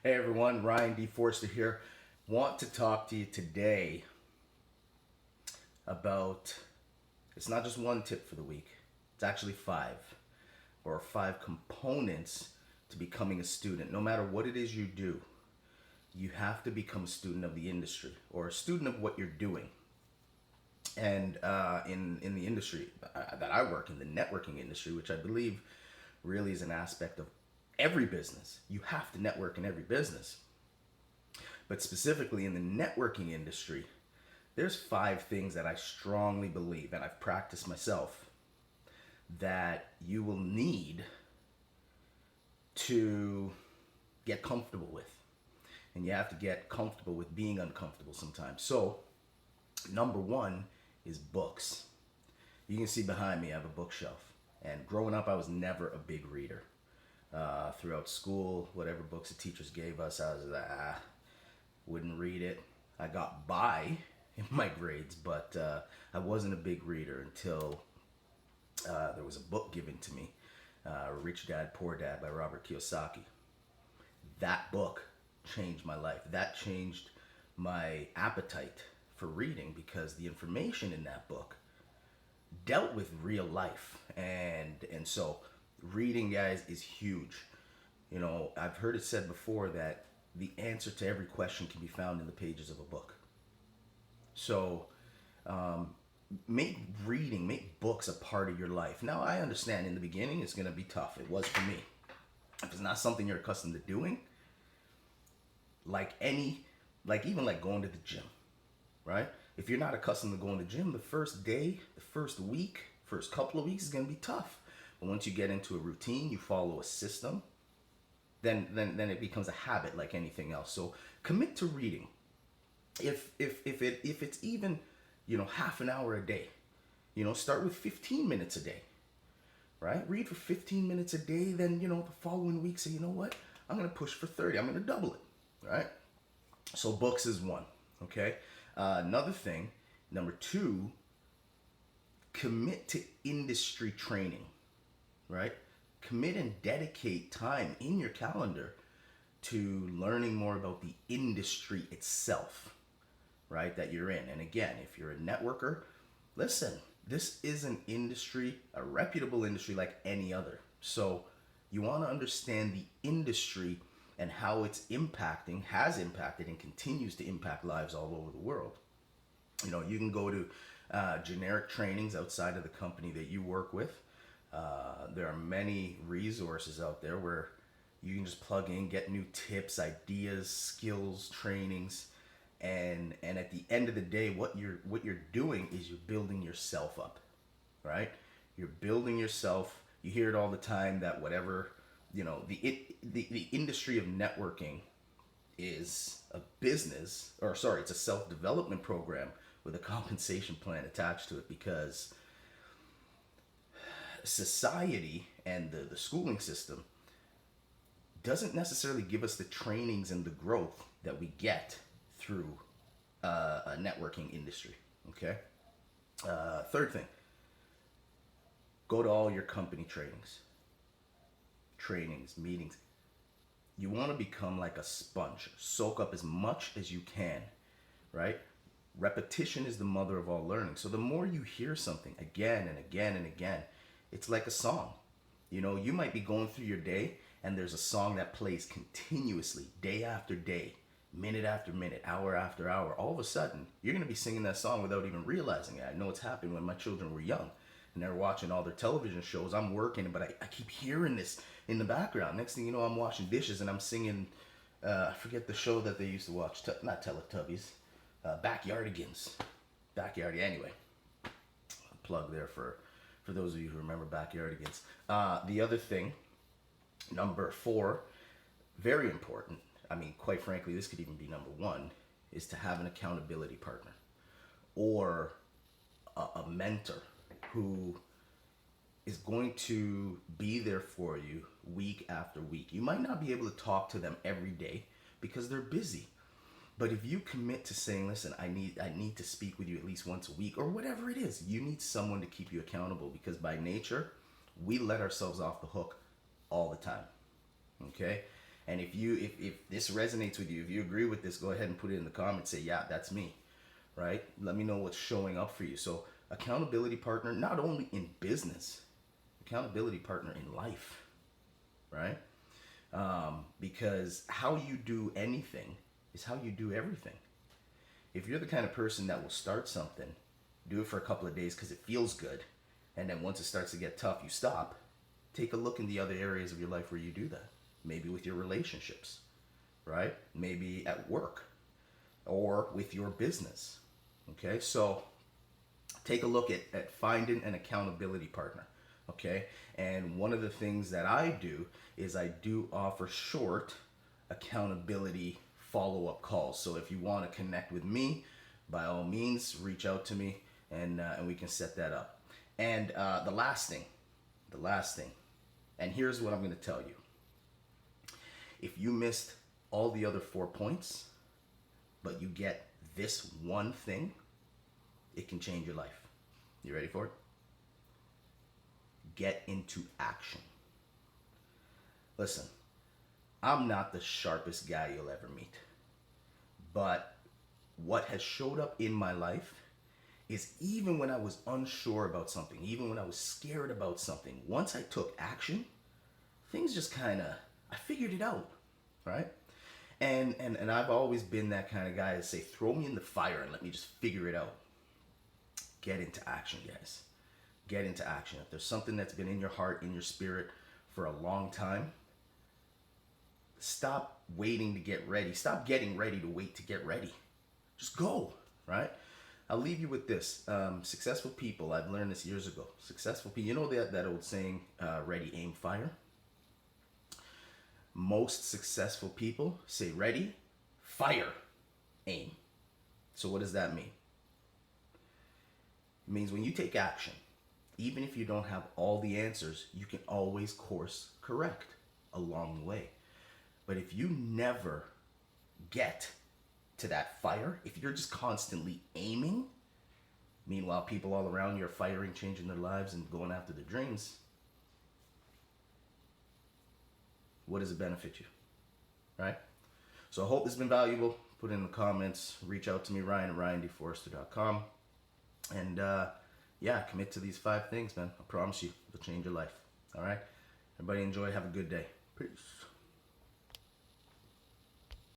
Hey everyone, Ryan D. Forster here. Want to talk to you today about it's not just one tip for the week, it's actually five, or five components to becoming a student. No matter what it is you do, you have to become a student of the industry or a student of what you're doing. And in the industry that I work in, the networking industry, which I believe really is an aspect of every business, you have to network in every business. But specifically in the networking industry, there's five things that I strongly believe, and I've practiced myself, that you will need to get comfortable with. And you have to get comfortable with being uncomfortable sometimes. So, number one is books. You can see behind me, I have a bookshelf. And growing up, I was never a big reader. Throughout school, whatever books the teachers gave us, I was wouldn't read it. I got by in my grades, but I wasn't a big reader until there was a book given to me, Rich Dad Poor Dad by Robert Kiyosaki. That book changed my life. That changed my appetite for reading because the information in that book dealt with real life, and so reading, guys, is huge. You know, I've heard it said before that the answer to every question can be found in the pages of a book. So um, make books a part of your life. Now, I understand in the beginning it's going to be tough. It was for me. If it's not something you're accustomed to doing, like even like going to the gym, right? If you're not accustomed to going to the gym, the first day, the first week, first couple of weeks is going to be tough. But once you get into a routine, you follow a system, then it becomes a habit like anything else. So commit to reading. If it's even, half an hour a day, start with 15 minutes a day, right? Read for 15 minutes a day, then the following week say, you know what? I'm going to push for 30. I'm going to double it, right? So books is one, okay? Another thing, number two, commit to industry training, right? Commit and dedicate time in your calendar to learning more about the industry itself, right, that you're in. And again, if you're a networker, listen, this is an industry, a reputable industry like any other. So you want to understand the industry and how it's impacting, has impacted, and continues to impact lives all over the world. You can go to generic trainings outside of the company that you work with. There are many resources out there where you can just plug in, get new tips, ideas, skills, trainings, and at the end of the day, what you're doing is you're building yourself up, right? You're building yourself. You hear it all the time that whatever the industry of networking is a business, or sorry, it's a self development program with a compensation plan attached to it because society and the schooling system doesn't necessarily give us the trainings and the growth that we get through a networking industry. Okay. Third thing, go to all your company meetings. You want to become like a sponge, soak up as much as you can, right? Repetition is the mother of all learning. So the more you hear something again and again and again, it's like a song. You might be going through your day and there's a song that plays continuously, day after day, minute after minute, hour after hour. All of a sudden, you're going to be singing that song without even realizing it. I know it's happened when my children were young and they're watching all their television shows. I'm working, but I keep hearing this in the background. Next thing you know, I'm washing dishes and I'm singing, I forget the show that they used to watch, not Teletubbies, Backyardigans. Anyway, a plug there for those of you who remember Backyardigans. The other thing, number four, very important. I mean, quite frankly, this could even be number one, is to have an accountability partner or a mentor who is going to be there for you week after week. You might not be able to talk to them every day because they're busy. But if you commit to saying, listen, I need to speak with you at least once a week or whatever it is, you need someone to keep you accountable because by nature, we let ourselves off the hook all the time. Okay? And if this resonates with you, if you agree with this, go ahead and put it in the comments. Say, yeah, that's me, right? Let me know what's showing up for you. So accountability partner, not only in business, accountability partner in life, right? Because how you do anything is how you do everything. If you're the kind of person that will start something, do it for a couple of days because it feels good, and then once it starts to get tough, you stop, take a look in the other areas of your life where you do that. Maybe with your relationships, right? Maybe at work or with your business. Okay, so take a look at finding an accountability partner. Okay, and one of the things that I do is I do offer short accountability follow-up calls. So if you want to connect with me, by all means reach out to me, and we can set that up. And the last thing, and here's what I'm going to tell you. If you missed all the other 4 points, but you get this one thing, it can change your life. You ready for it? Get into action. Listen, I'm not the sharpest guy you'll ever meet, but what has showed up in my life is even when I was unsure about something, even when I was scared about something, once I took action, things just kind of, I figured it out, right? And I've always been that kind of guy to say, throw me in the fire and let me just figure it out. Get into action, guys. Get into action. If there's something that's been in your heart, in your spirit for a long time, stop waiting to get ready. Stop getting ready to wait to get ready. Just go, right? I'll leave you with this. Successful people, I've learned this years ago. Successful people, you know that old saying, ready, aim, fire? Most successful people say ready, fire, aim. So what does that mean? It means when you take action, even if you don't have all the answers, you can always course correct along the way. But if you never get to that fire, if you're just constantly aiming, meanwhile people all around you are firing, changing their lives and going after their dreams, what does it benefit you, right? So I hope this has been valuable. Put it in the comments. Reach out to me, Ryan at RyanDeForester.com. And yeah, commit to these 5 things, man. I promise you, it'll change your life. All right? Everybody enjoy. Have a good day. Peace.